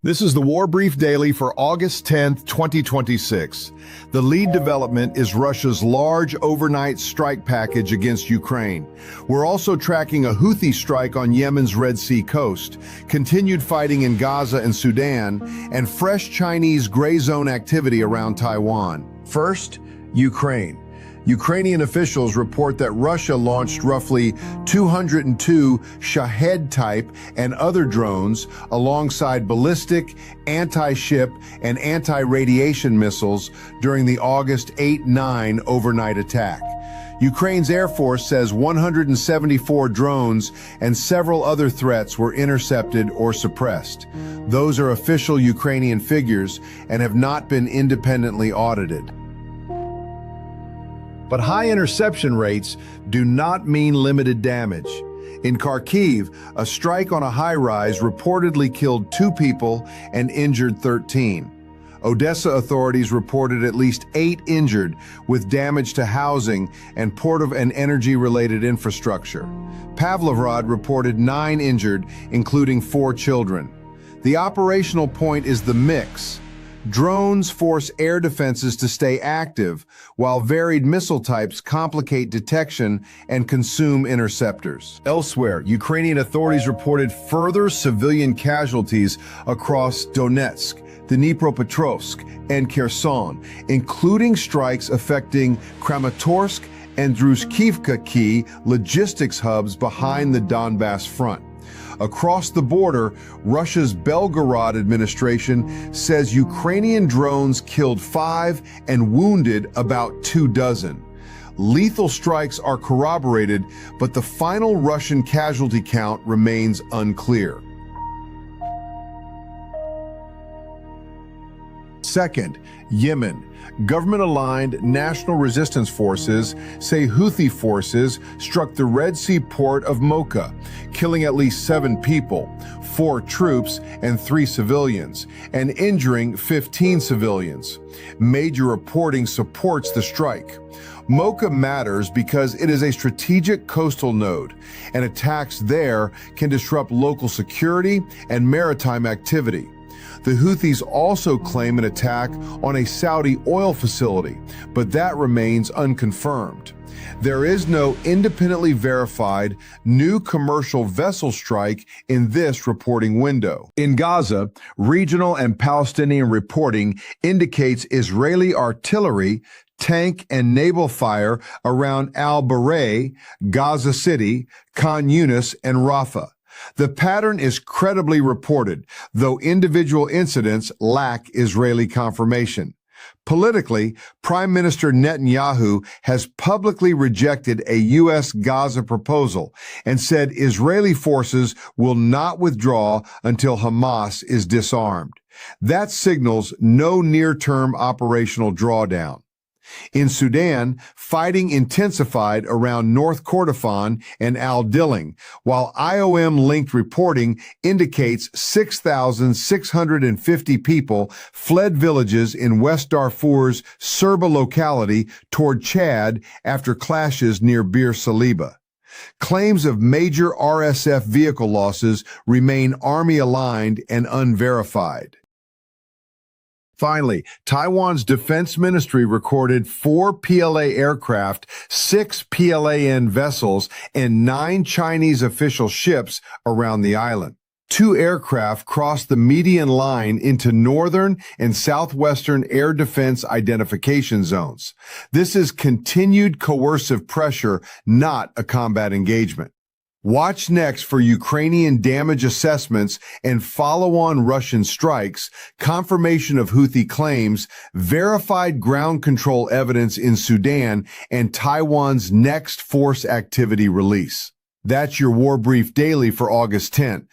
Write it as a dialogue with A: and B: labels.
A: This is the War Brief Daily for August 10th, 2026. The lead development is Russia's large overnight strike package against Ukraine. We're also tracking a Houthi strike on Yemen's Red Sea coast, continued fighting in Gaza and Sudan, and fresh Chinese gray zone activity around Taiwan. First, Ukraine. Ukrainian officials report that Russia launched roughly 202 Shahed-type and other drones alongside ballistic, anti-ship, and anti-radiation missiles during the August 8-9 overnight attack. Ukraine's Air Force says 174 drones and several other threats were intercepted or suppressed. Those are official Ukrainian figures and have not been independently audited. But high interception rates do not mean limited damage. In Kharkiv, a strike on a high-rise reportedly killed 2 people and injured 13. Odessa authorities reported at least 8 injured, with damage to housing and port and energy-related infrastructure. Pavlovrad reported 9 injured, including 4 children. The operational point is the mix. Drones force air defenses to stay active, while varied missile types complicate detection and consume interceptors. Elsewhere, Ukrainian authorities reported further civilian casualties across Donetsk, Dnipropetrovsk, and Kherson, including strikes affecting Kramatorsk and Druzhkivka key logistics hubs behind the Donbass front. Across the border, Russia's Belgorod administration says Ukrainian drones killed 5 and wounded about 24. Lethal strikes are corroborated, but the final Russian casualty count remains unclear. Second, Yemen. Government-aligned national resistance forces say Houthi forces struck the Red Sea port of Mocha, killing at least 7 people, 4 troops and 3 civilians, and injuring 15 civilians. Major reporting supports the strike. Mocha matters because it is a strategic coastal node, and attacks there can disrupt local security and maritime activity. The Houthis also claim an attack on a Saudi oil facility, but that remains unconfirmed. There is no independently verified new commercial vessel strike in this reporting window. In Gaza, regional and Palestinian reporting indicates Israeli artillery, tank, and naval fire around al-Baray, Gaza City, Khan Yunis, and Rafah. The pattern is credibly reported, though individual incidents lack Israeli confirmation. Politically, Prime Minister Netanyahu has publicly rejected a U.S. Gaza proposal and said Israeli forces will not withdraw until Hamas is disarmed. That signals no near-term operational drawdown. In Sudan, fighting intensified around North Kordofan and Al-Diling, while IOM-linked reporting indicates 6,650 people fled villages in West Darfur's Serba locality toward Chad after clashes near Bir Saliba. Claims of major RSF vehicle losses remain army-aligned and unverified. Finally, Taiwan's defense ministry recorded 4 PLA aircraft, 6 PLAN vessels, and 9 Chinese official ships around the island. 2 aircraft crossed the median line into northern and southwestern air defense identification zones. This is continued coercive pressure, not a combat engagement. Watch next for Ukrainian damage assessments and follow-on Russian strikes, confirmation of Houthi claims, verified ground control evidence in Sudan, and Taiwan's next force activity release. That's your War Brief Daily for August 10th.